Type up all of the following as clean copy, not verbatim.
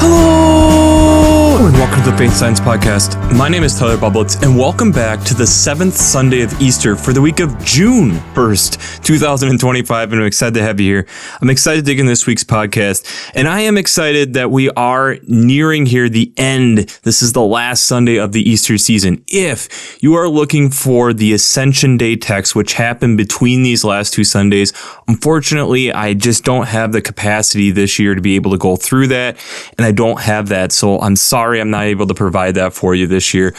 Hello, and welcome to the Faith Science Podcast. My name is Tyler Bublitz, and welcome back to the 7th Sunday of Easter for the week of June 1st, 2025, and I'm excited to have you here. I'm excited to dig in this week's podcast, and I am excited that we are nearing here the end. This is the last Sunday of the Easter season. If you are looking for the Ascension Day text, which happened between these last two Sundays, unfortunately, I just don't have the capacity this year to be able to go through that, and I don't have that, so I'm sorry I'm not able to provide that for you this year.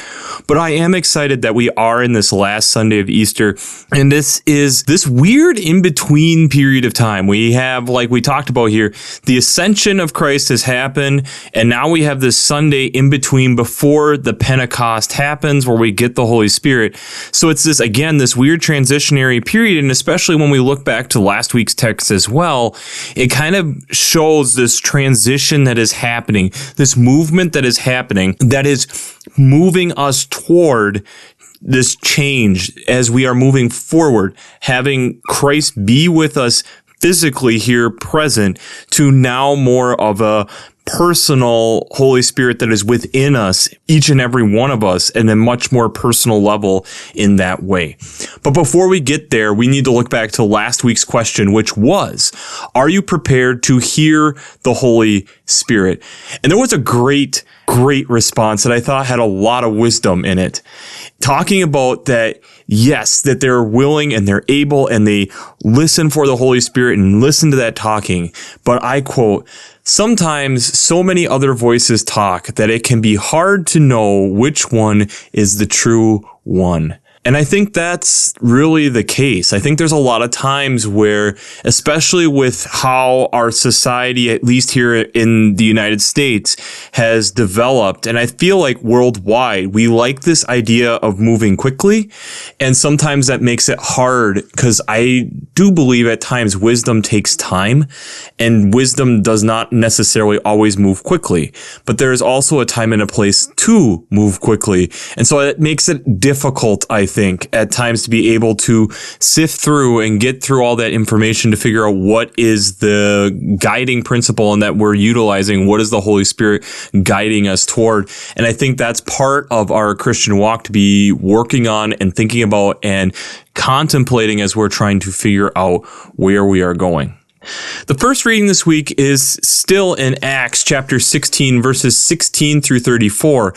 But I am excited that we are in this last Sunday of Easter, and this is this weird in-between period of time. We have, like we talked about here, the ascension of Christ has happened, and now we have this Sunday in between before the Pentecost happens where we get the Holy Spirit. So it's this, again, this weird transitionary period, and especially when we look back to last week's text as well, it kind of shows this transition that is happening, this movement that is happening, that is moving us toward this change as we are moving forward, having Christ be with us physically here present to now more of a personal Holy Spirit that is within us, each and every one of us, and a much more personal level in that way. But before we get there, we need to look back to last week's question, which was, are you prepared to hear the Holy Spirit? And there was a great response that I thought had a lot of wisdom in it, talking about that, yes, that they're willing and they're able and they listen for the Holy Spirit and listen to that talking. But I quote, sometimes so many other voices talk that it can be hard to know which one is the true one. And I think that's really the case. I think there's a lot of times where, especially with how our society, at least here in the United States, has developed, and I feel like worldwide, we like this idea of moving quickly. And sometimes that makes it hard because I do believe at times wisdom takes time, and wisdom does not necessarily always move quickly. But there is also a time and a place to move quickly. And so it makes it difficult, I think, at times to be able to sift through and get through all that information to figure out what is the guiding principle and that we're utilizing, what is the Holy Spirit guiding us toward. And I think that's part of our Christian walk to be working on and thinking about and contemplating as we're trying to figure out where we are going. The first reading this week is still in Acts chapter 16, verses 16 through 34.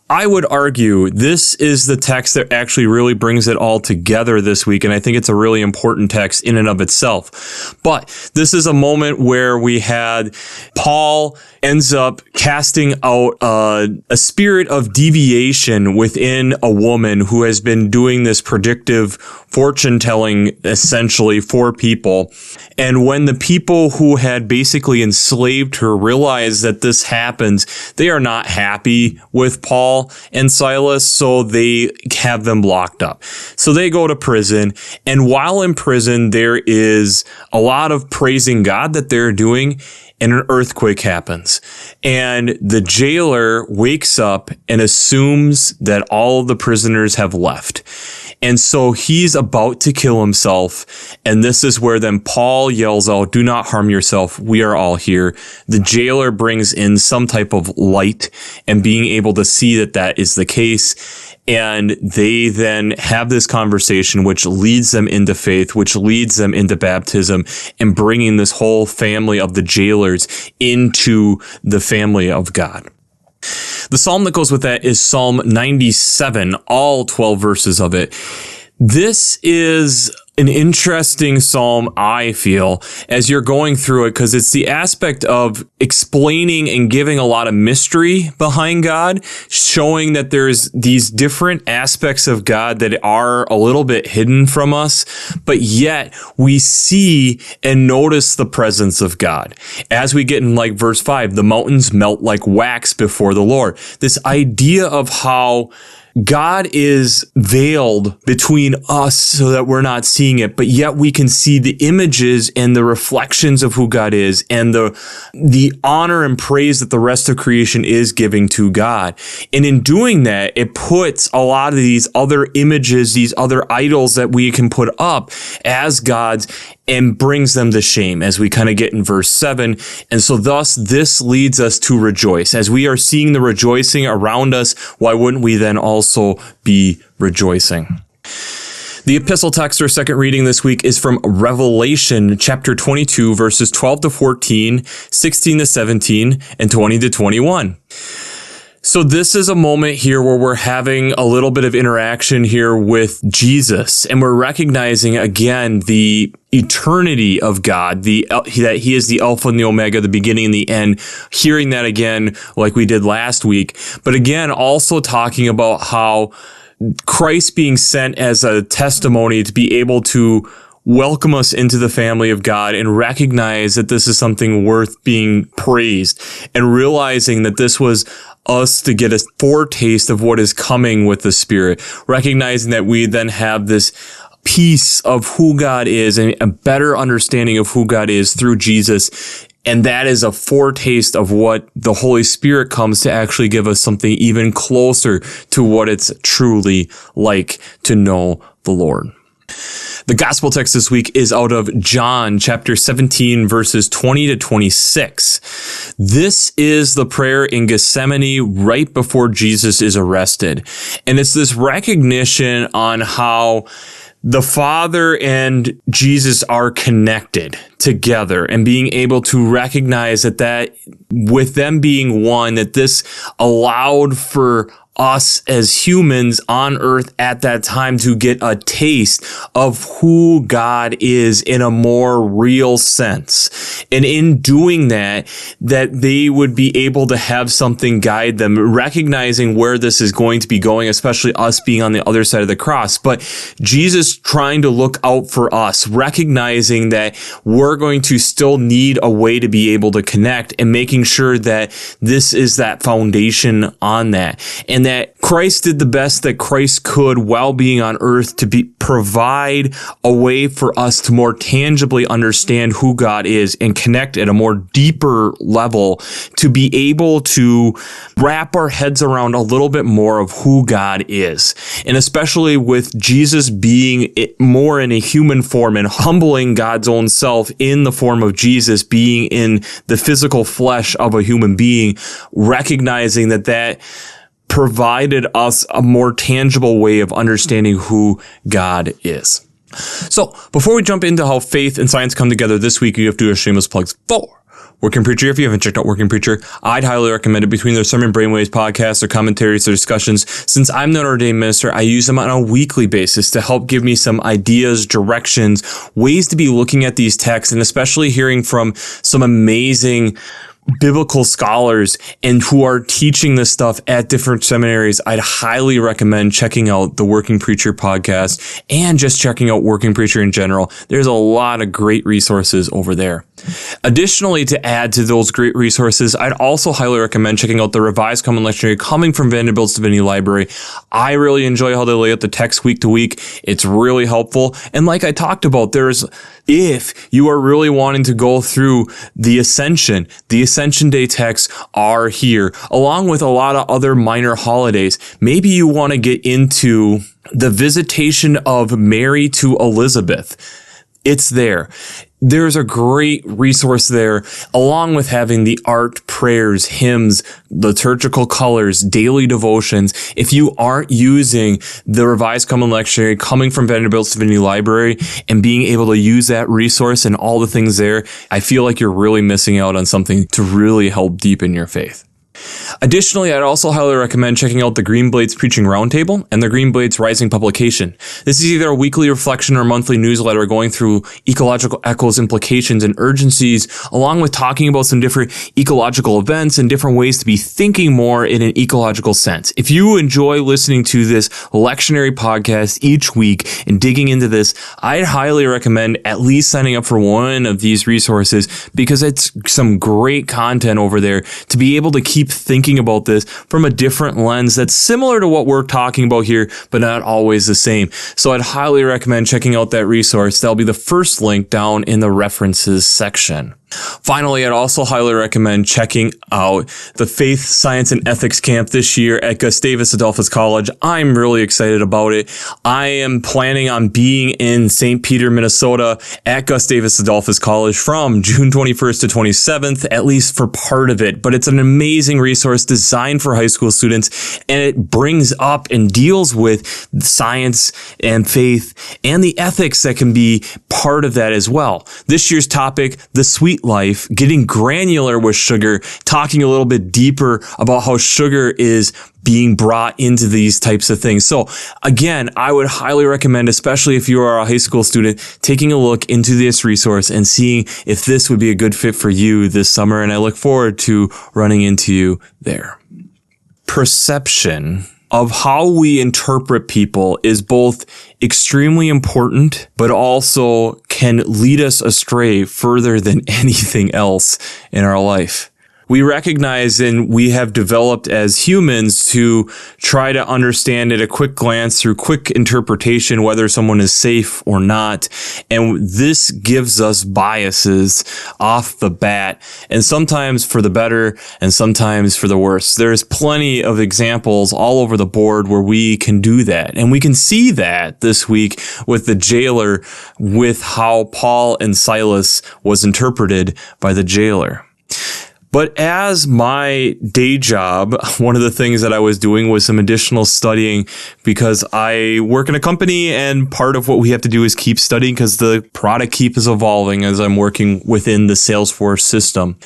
I would argue this is the text that actually really brings it all together this week, and I think it's a really important text in and of itself. But this is a moment where we had Paul ends up casting out a spirit of deviation within a woman who has been doing this predictive fortune telling essentially for people. And when the people who had basically enslaved her realize that this happens, they are not happy with Paul and Silas, so they have them locked up. So they go to prison, and while in prison, there is a lot of praising God that they're doing, and an earthquake happens. And the jailer wakes up and assumes that all of the prisoners have left. And so he's about to kill himself. And this is where then Paul yells out, "Do not harm yourself. We are all here." The jailer brings in some type of light and being able to see that that is the case. And they then have this conversation, which leads them into faith, which leads them into baptism and bringing this whole family of the jailers into the family of God. The psalm that goes with that is Psalm 97, all 12 verses of it. This is an interesting psalm, I feel, as you're going through it, because it's the aspect of explaining and giving a lot of mystery behind God, showing that there's these different aspects of God that are a little bit hidden from us, but yet we see and notice the presence of God. As we get in like verse 5, the mountains melt like wax before the Lord. This idea of how God is veiled between us so that we're not seeing it, but yet we can see the images and the reflections of who God is and the honor and praise that the rest of creation is giving to God. And in doing that, it puts a lot of these other images, these other idols that we can put up as gods and brings them to shame, as we kind of get in verse 7. And so thus this leads us to rejoice. As we are seeing the rejoicing around us, why wouldn't we then also be rejoicing? The epistle text or second reading this week is from Revelation chapter 22, verses 12 to 14, 16 to 17, and 20 to 21. So this is a moment here where we're having a little bit of interaction here with Jesus, and we're recognizing again the eternity of God, that he is the Alpha and the Omega, the beginning and the end, hearing that again like we did last week. But again, also talking about how Christ being sent as a testimony to be able to welcome us into the family of God and recognize that this is something worth being praised, and realizing that this was us to get a foretaste of what is coming with the Spirit, recognizing that we then have this piece of who God is and a better understanding of who God is through Jesus. And that is a foretaste of what the Holy Spirit comes to actually give us, something even closer to what it's truly like to know the Lord. The gospel text this week is out of John chapter 17, verses 20 to 26. This is the prayer in Gethsemane right before Jesus is arrested. And it's this recognition on how the Father and Jesus are connected together, and being able to recognize that with them being one, that this allowed for us as humans on earth at that time to get a taste of who God is in a more real sense. And in doing that they would be able to have something guide them, recognizing where this is going to be going, especially us being on the other side of the cross. But Jesus trying to look out for us, recognizing that we're going to still need a way to be able to connect, and making sure that this is that foundation on that. And that Christ did the best that Christ could while being on earth to provide a way for us to more tangibly understand who God is and connect at a more deeper level, to be able to wrap our heads around a little bit more of who God is. And especially with Jesus being more in a human form and humbling God's own self in the form of Jesus, being in the physical flesh of a human being, recognizing that provided us a more tangible way of understanding who God is. So before we jump into how faith and science come together this week, you have to do a shameless plugs for Working Preacher. If you haven't checked out Working Preacher, I'd highly recommend it. Between their Sermon Brainwaves podcasts, their commentaries, their discussions, since I'm not an ordained minister, I use them on a weekly basis to help give me some ideas, directions, ways to be looking at these texts, and especially hearing from some amazing biblical scholars and who are teaching this stuff at different seminaries. I'd highly recommend checking out the Working Preacher podcast and just checking out Working Preacher in general. There's a lot of great resources over there. Additionally, to add to those great resources, I'd also highly recommend checking out the Revised Common Lectionary coming from Vanderbilt's Divinity Library. I really enjoy how they lay out the text week to week. It's really helpful. And like I talked about, if you are really wanting to go through the Ascension Day texts are here, along with a lot of other minor holidays. Maybe you want to get into the visitation of Mary to Elizabeth. It's there. There's a great resource there, along with having the art, prayers, hymns, liturgical colors, daily devotions. If you aren't using the Revised Common Lectionary coming from Vanderbilt's Divinity Library and being able to use that resource and all the things there, I feel like you're really missing out on something to really help deepen your faith. Additionally, I'd also highly recommend checking out the Green Blades Preaching Roundtable and the Green Blades Rising publication. This is either a weekly reflection or monthly newsletter going through ecological echoes, implications, and urgencies, along with talking about some different ecological events and different ways to be thinking more in an ecological sense. If you enjoy listening to this lectionary podcast each week and digging into this, I'd highly recommend at least signing up for one of these resources, because it's some great content over there to be able to keep thinking about this from a different lens that's similar to what we're talking about here, but not always the same. So I'd highly recommend checking out that resource. That'll be the first link down in the references section. Finally, I'd also highly recommend checking out the Faith, Science, and Ethics Camp this year at Gustavus Adolphus College. I'm really excited about it. I am planning on being in St. Peter, Minnesota at Gustavus Adolphus College from June 21st to 27th, at least for part of it. But it's an amazing resource designed for high school students, and it brings up and deals with science and faith and the ethics that can be part of that as well. This year's topic, the sweet life, getting granular with sugar, talking a little bit deeper about how sugar is being brought into these types of things. So again, I would highly recommend, especially if you are a high school student, taking a look into this resource and seeing if this would be a good fit for you this summer. And I look forward to running into you there. Perception of how we interpret people is both extremely important, but also can lead us astray further than anything else in our life. We recognize and we have developed as humans to try to understand at a quick glance through quick interpretation whether someone is safe or not. And this gives us biases off the bat, and sometimes for the better and sometimes for the worse. There's plenty of examples all over the board where we can do that. And we can see that this week with the jailer, with how Paul and Silas was interpreted by the jailer. But as my day job, one of the things that I was doing was some additional studying, because I work in a company and part of what we have to do is keep studying because the product keeps evolving as I'm working within the Salesforce system.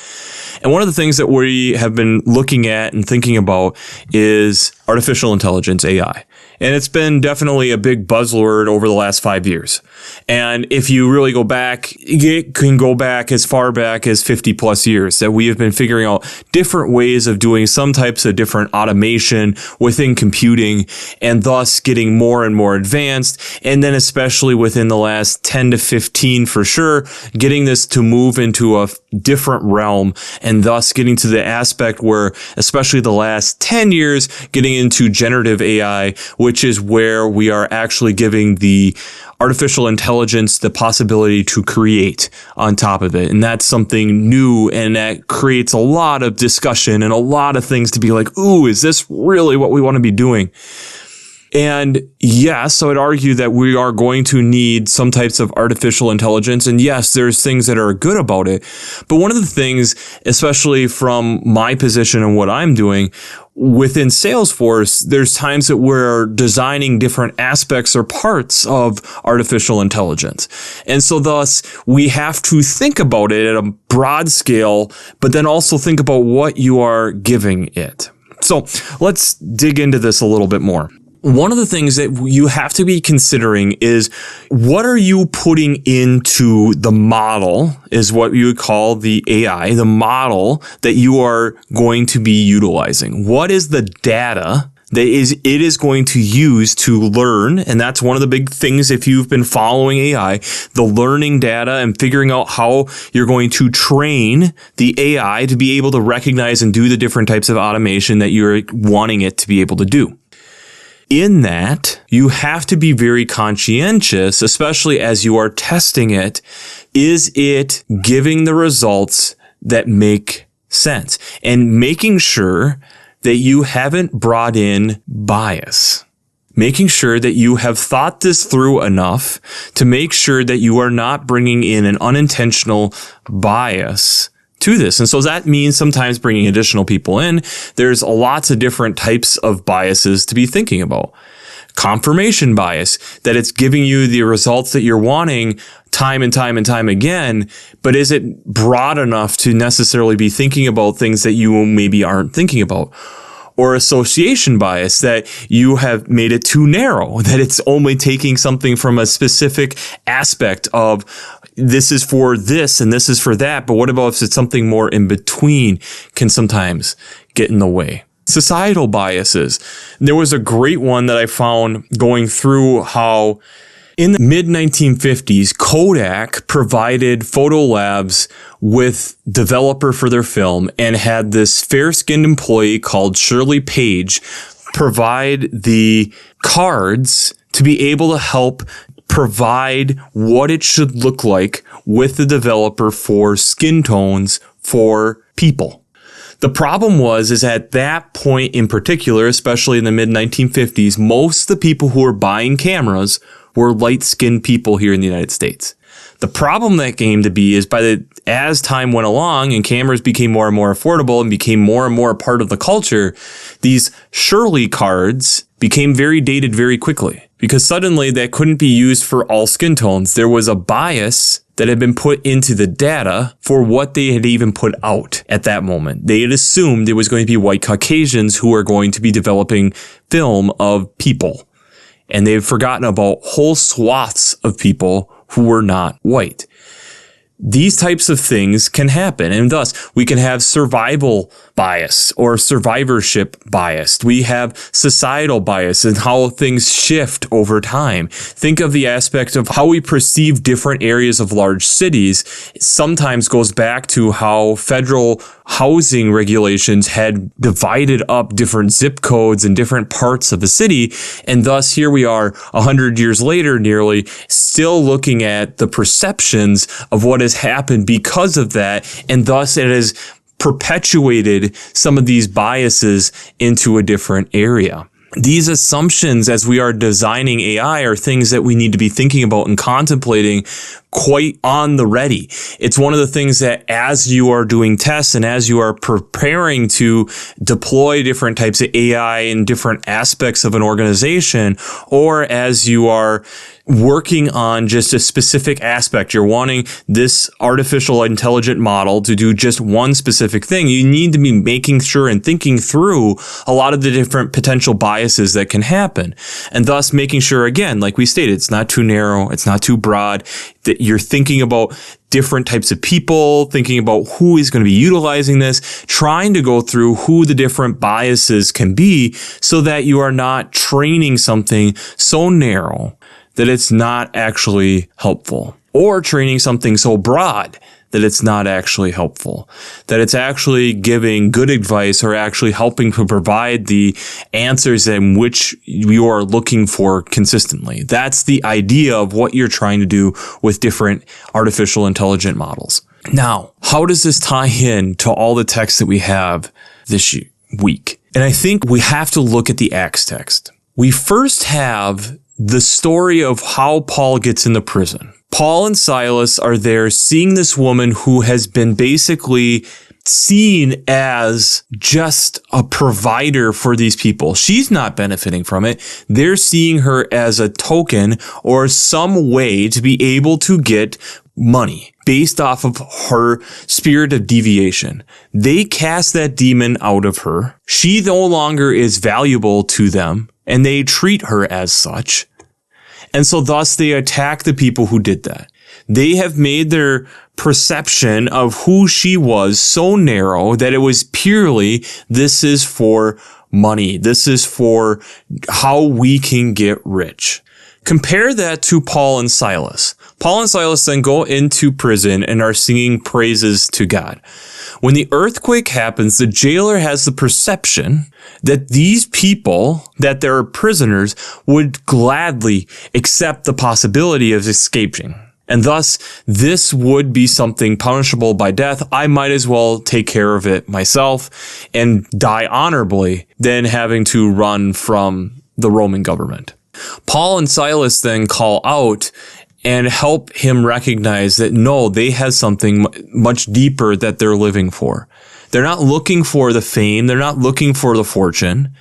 And one of the things that we have been looking at and thinking about is artificial intelligence, AI. And it's been definitely a big buzzword over the last 5 years. And if you really go back, it can go back as far back as 50 plus years that we have been figuring out different ways of doing some types of different automation within computing, and thus getting more and more advanced. And then especially within the last 10 to 15 for sure, getting this to move into a different realm, and thus getting to the aspect where, especially the last 10 years, getting into generative AI, which is where we are actually giving the artificial intelligence the possibility to create on top of it. And that's something new, and that creates a lot of discussion and a lot of things to be like, ooh, is this really what we want to be doing? And yes, I would argue that we are going to need some types of artificial intelligence. And yes, there's things that are good about it. But one of the things, especially from my position and what I'm doing within Salesforce, there's times that we're designing different aspects or parts of artificial intelligence. And so thus we have to think about it at a broad scale, but then also think about what you are giving it. So let's dig into this a little bit more. One of the things that you have to be considering is, what are you putting into the model, is what you would call the AI, the model that you are going to be utilizing. What is the data that it is going to use to learn? And that's one of the big things if you've been following AI, the learning data and figuring out how you're going to train the AI to be able to recognize and do the different types of automation that you're wanting it to be able to do. In that, you have to be very conscientious, especially as you are testing it. Is it giving the results that make sense? And making sure that you haven't brought in bias. Making sure that you have thought this through enough to make sure that you are not bringing in an unintentional bias to this. And so that means sometimes bringing additional people in. There's lots of different types of biases to be thinking about. Confirmation bias, that it's giving you the results that you're wanting time and time and time again, but is it broad enough to necessarily be thinking about things that you maybe aren't thinking about? Or association bias, that you have made it too narrow, that it's only taking something from a specific aspect of this is for this and this is for that. But what about if it's something more in between, can sometimes get in the way. Societal biases. There was a great one that I found going through how in the mid-1950s, Kodak provided photo labs with developer for their film and had this fair-skinned employee called Shirley Page provide the cards to be able to help provide what it should look like with the developer for skin tones for people. The problem is at that point in particular, especially in the mid-1950s, most of the people who were buying cameras were light-skinned people here in the United States. The problem that came to be is as time went along and cameras became more and more affordable and became more and more a part of the culture, these Shirley cards became very dated very quickly because suddenly that couldn't be used for all skin tones. There was a bias that had been put into the data for what they had even put out at that moment. They had assumed it was going to be white Caucasians who were going to be developing film of people. And they've forgotten about whole swaths of people who were not white. These types of things can happen, and thus we can have survival bias or survivorship bias. We have societal bias and how things shift over time. Think of the aspect of how we perceive different areas of large cities. It sometimes goes back to how federal housing regulations had divided up different zip codes in different parts of the city, and thus here we are 100 years later nearly still looking at the perceptions of what has happened because of that, and thus it has perpetuated some of these biases into a different area. These assumptions as we are designing AI are things that we need to be thinking about and contemplating quite on the ready. It's one of the things that as you are doing tests and as you are preparing to deploy different types of AI in different aspects of an organization, or as you are working on just a specific aspect, you're wanting this artificial intelligent model to do just one specific thing, you need to be making sure and thinking through a lot of the different potential biases that can happen. And thus making sure, again, like we stated, it's not too narrow, it's not too broad, that you're thinking about different types of people, thinking about who is going to be utilizing this, trying to go through who the different biases can be so that you are not training something so narrow that it's not actually helpful, or training something so broad that it's not actually helpful, that it's actually giving good advice or actually helping to provide the answers in which you are looking for consistently. That's the idea of what you're trying to do with different artificial intelligent models. Now, how does this tie in to all the text that we have this week? And I think we have to look at the Acts text. We first have the story of how Paul gets into prison. Paul and Silas are there seeing this woman who has been basically seen as just a provider for these people. She's not benefiting from it. They're seeing her as a token or some way to be able to get money based off of her spirit of deviation. They cast that demon out of her. She no longer is valuable to them, and they treat her as such. And so thus they attack the people who did that. They have made their perception of who she was so narrow that it was purely, this is for money. This is for how we can get rich. Compare that to Paul and Silas. Paul and Silas then go into prison and are singing praises to God. When the earthquake happens, the jailer has the perception that these people, that they're prisoners, would gladly accept the possibility of escaping. And thus, this would be something punishable by death. I might as well take care of it myself and die honorably than having to run from the Roman government. Paul and Silas then call out and help him recognize that no, they have something much deeper that they're living for. They're not looking for the fame. They're not looking for the fortune.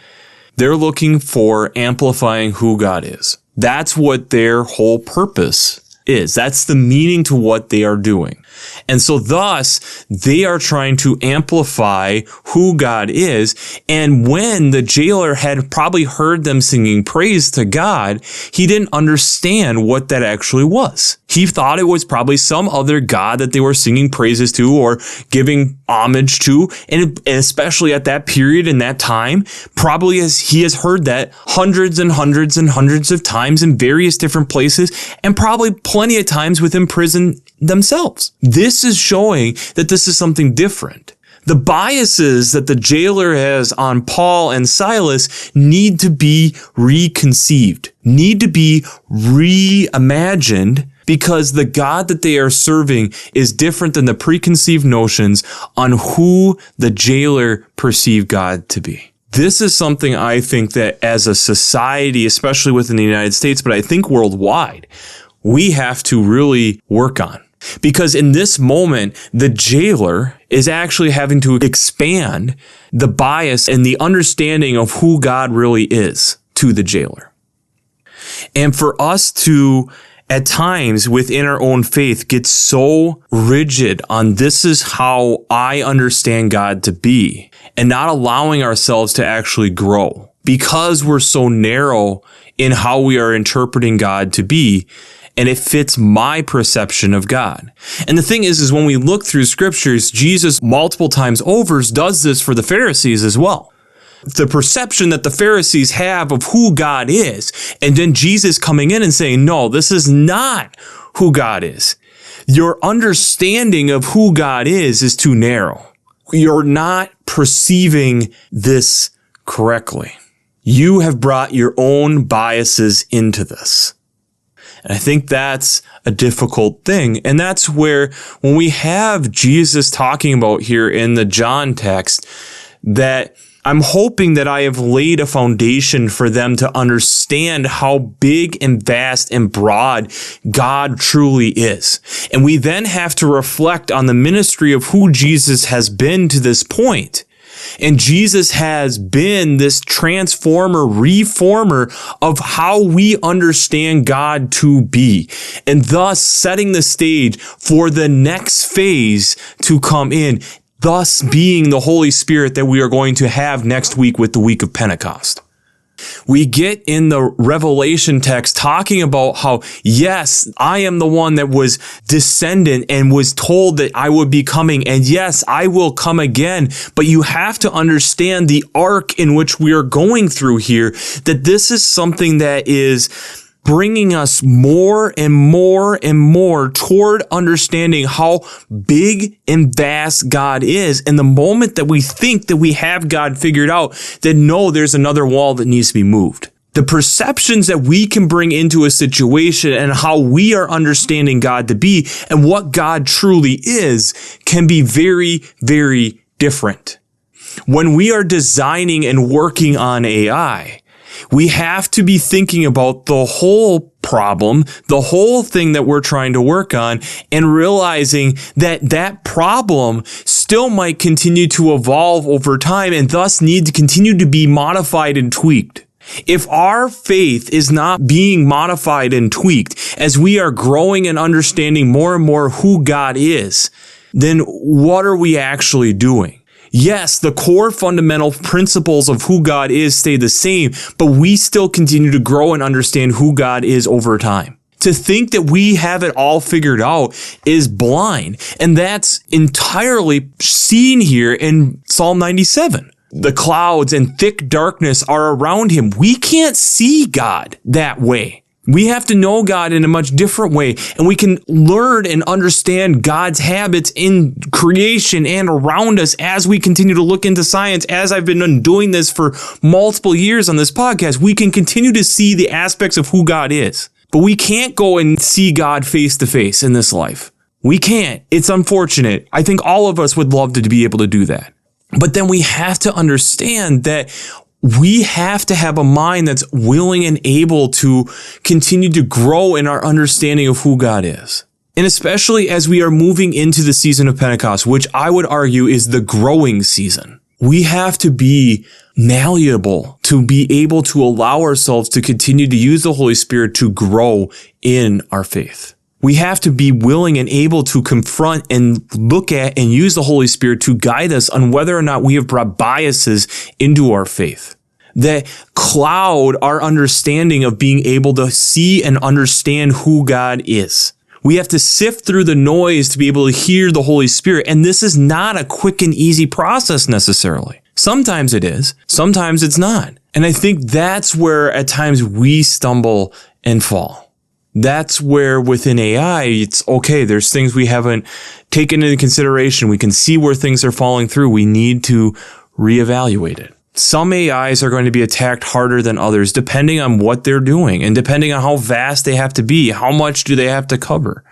They're looking for amplifying who God is. That's what their whole purpose is. That's the meaning to what they are doing. And so thus, they are trying to amplify who God is. And when the jailer had probably heard them singing praise to God, he didn't understand what that actually was. He thought it was probably some other God that they were singing praises to or giving homage to. And especially at that period in that time, probably as he has heard that hundreds and hundreds and hundreds of times in various different places, and probably plenty of times within prison themselves. This is showing that this is something different. The biases that the jailer has on Paul and Silas need to be reconceived, need to be reimagined, because the God that they are serving is different than the preconceived notions on who the jailer perceived God to be. This is something I think that as a society, especially within the United States, but I think worldwide, we have to really work on. Because in this moment, the jailer is actually having to expand the bias and the understanding of who God really is to the jailer. And for us to, at times within our own faith, get so rigid on this is how I understand God to be, and not allowing ourselves to actually grow because we're so narrow in how we are interpreting God to be, and it fits my perception of God. And the thing is when we look through scriptures, Jesus multiple times over does this for the Pharisees as well. The perception that the Pharisees have of who God is, and then Jesus coming in and saying, no, this is not who God is. Your understanding of who God is too narrow. You're not perceiving this correctly. You have brought your own biases into this. And I think that's a difficult thing. And that's where when we have Jesus talking about here in the John text, that I'm hoping that I have laid a foundation for them to understand how big and vast and broad God truly is. And we then have to reflect on the ministry of who Jesus has been to this point. And Jesus has been this transformer, reformer of how we understand God to be, and thus setting the stage for the next phase to come in, thus being the Holy Spirit that we are going to have next week with the week of Pentecost. We get in the Revelation text talking about how, yes, I am the one that was descendant and was told that I would be coming. And yes, I will come again. But you have to understand the arc in which we are going through here, that this is something that is bringing us more and more and more toward understanding how big and vast God is. And the moment that we think that we have God figured out, then no, there's another wall that needs to be moved. The perceptions that we can bring into a situation and how we are understanding God to be and what God truly is can be very, very different. When we are designing and working on AI, we have to be thinking about the whole problem, the whole thing that we're trying to work on, and realizing that that problem still might continue to evolve over time and thus need to continue to be modified and tweaked. If our faith is not being modified and tweaked as we are growing and understanding more and more who God is, then what are we actually doing? Yes, the core fundamental principles of who God is stay the same, but we still continue to grow and understand who God is over time. To think that we have it all figured out is blind, and that's entirely seen here in Psalm 97. The clouds and thick darkness are around him. We can't see God that way. We have to know God in a much different way, and we can learn and understand God's habits in creation and around us as we continue to look into science. As I've been doing this for multiple years on this podcast, we can continue to see the aspects of who God is. But we can't go and see God face to face in this life. We can't. It's unfortunate. I think all of us would love to be able to do that. But then we have to understand that we have to have a mind that's willing and able to continue to grow in our understanding of who God is. And especially as we are moving into the season of Pentecost, which I would argue is the growing season, we have to be malleable to be able to allow ourselves to continue to use the Holy Spirit to grow in our faith. We have to be willing and able to confront and look at and use the Holy Spirit to guide us on whether or not we have brought biases into our faith that cloud our understanding of being able to see and understand who God is. We have to sift through the noise to be able to hear the Holy Spirit. And this is not a quick and easy process necessarily. Sometimes it is, sometimes it's not. And I think that's where at times we stumble and fall. That's where within AI, it's okay. There's things we haven't taken into consideration. We can see where things are falling through. We need to reevaluate it. Some AIs are going to be attacked harder than others, depending on what they're doing and depending on how vast they have to be. How much do they have to cover?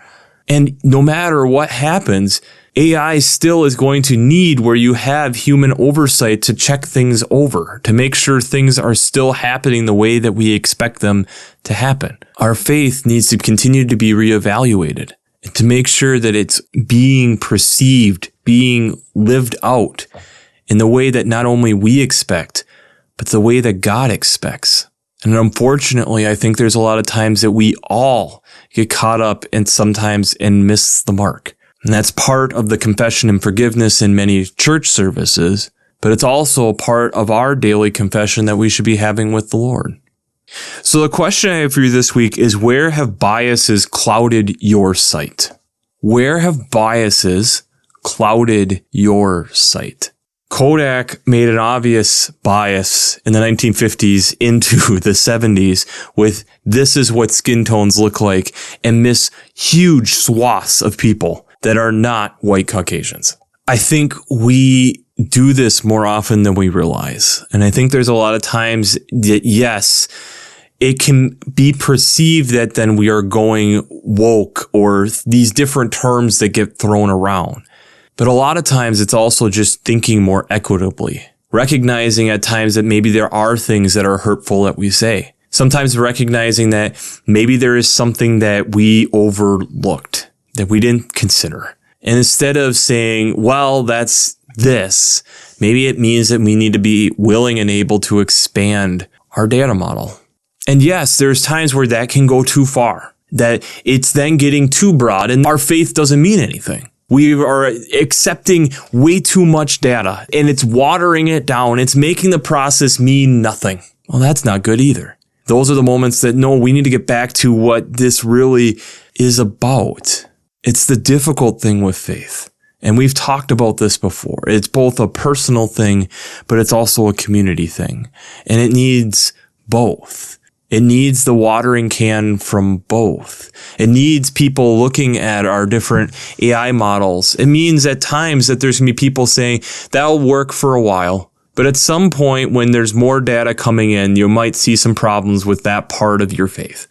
And no matter what happens, AI still is going to need where you have human oversight to check things over, to make sure things are still happening the way that we expect them to happen. Our faith needs to continue to be reevaluated and to make sure that it's being perceived, being lived out in the way that not only we expect, but the way that God expects. And unfortunately, I think there's a lot of times that we all get caught up and sometimes miss the mark. And that's part of the confession and forgiveness in many church services, but it's also part of our daily confession that we should be having with the Lord. So the question I have for you this week is, where have biases clouded your sight? Where have biases clouded your sight? Kodak made an obvious bias in the 1950s into the 70s with "this is what skin tones look like," and miss huge swaths of people that are not white Caucasians. I think we do this more often than we realize. And I think there's a lot of times that, yes, it can be perceived that then we are going woke or these different terms that get thrown around. But a lot of times it's also just thinking more equitably, recognizing at times that maybe there are things that are hurtful that we say. Sometimes recognizing that maybe there is something that we overlooked, that we didn't consider. And instead of saying, well, that's this, maybe it means that we need to be willing and able to expand our data model. And yes, there's times where that can go too far, that it's then getting too broad and our faith doesn't mean anything. We are accepting way too much data and it's watering it down. It's making the process mean nothing. Well, that's not good either. Those are the moments that, no, we need to get back to what this really is about. It's the difficult thing with faith. And we've talked about this before. It's both a personal thing, but it's also a community thing. And it needs both. It needs the watering can from both. It needs people looking at our different AI models. It means at times that there's going to be people saying, that'll work for a while. But at some point when there's more data coming in, you might see some problems with that part of your faith.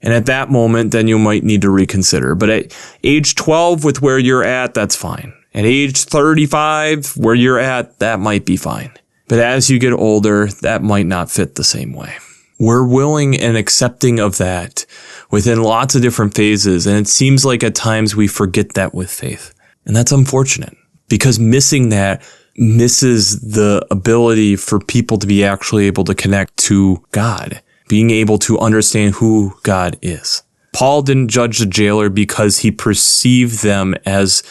And at that moment, then you might need to reconsider. But at age 12 with where you're at, that's fine. At age 35, where you're at, that might be fine. But as you get older, that might not fit the same way. We're willing and accepting of that within lots of different phases. And it seems like at times we forget that with faith. And that's unfortunate because missing that misses the ability for people to be actually able to connect to God, being able to understand who God is. Paul didn't judge the jailer because he perceived them as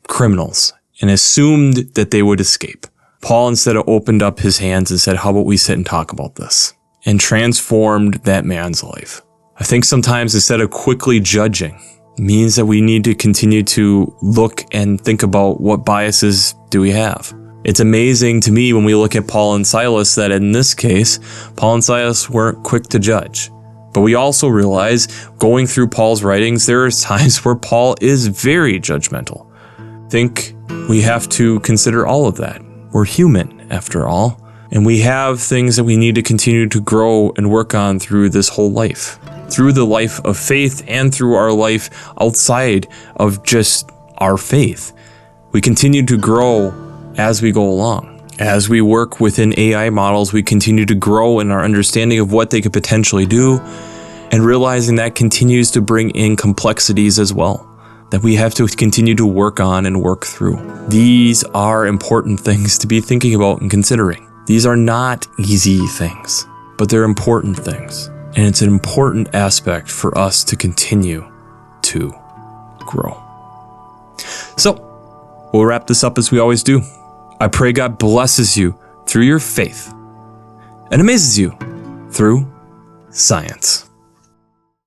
criminals and assumed that they would escape. Paul instead opened up his hands and said, how about we sit and talk about this? And transformed that man's life. I think sometimes instead of quickly judging means that we need to continue to look and think about what biases do we have. It's amazing to me when we look at Paul and Silas that in this case, Paul and Silas weren't quick to judge. But we also realize going through Paul's writings, there are times where Paul is very judgmental. I think we have to consider all of that. We're human after all. And we have things that we need to continue to grow and work on through this whole life, through the life of faith and through our life outside of just our faith. We continue to grow as we go along. As we work within AI models, we continue to grow in our understanding of what they could potentially do and realizing that continues to bring in complexities as well that we have to continue to work on and work through. These are important things to be thinking about and considering. These are not easy things, but they're important things. And it's an important aspect for us to continue to grow. So, we'll wrap this up as we always do. I pray God blesses you through your faith and amazes you through science.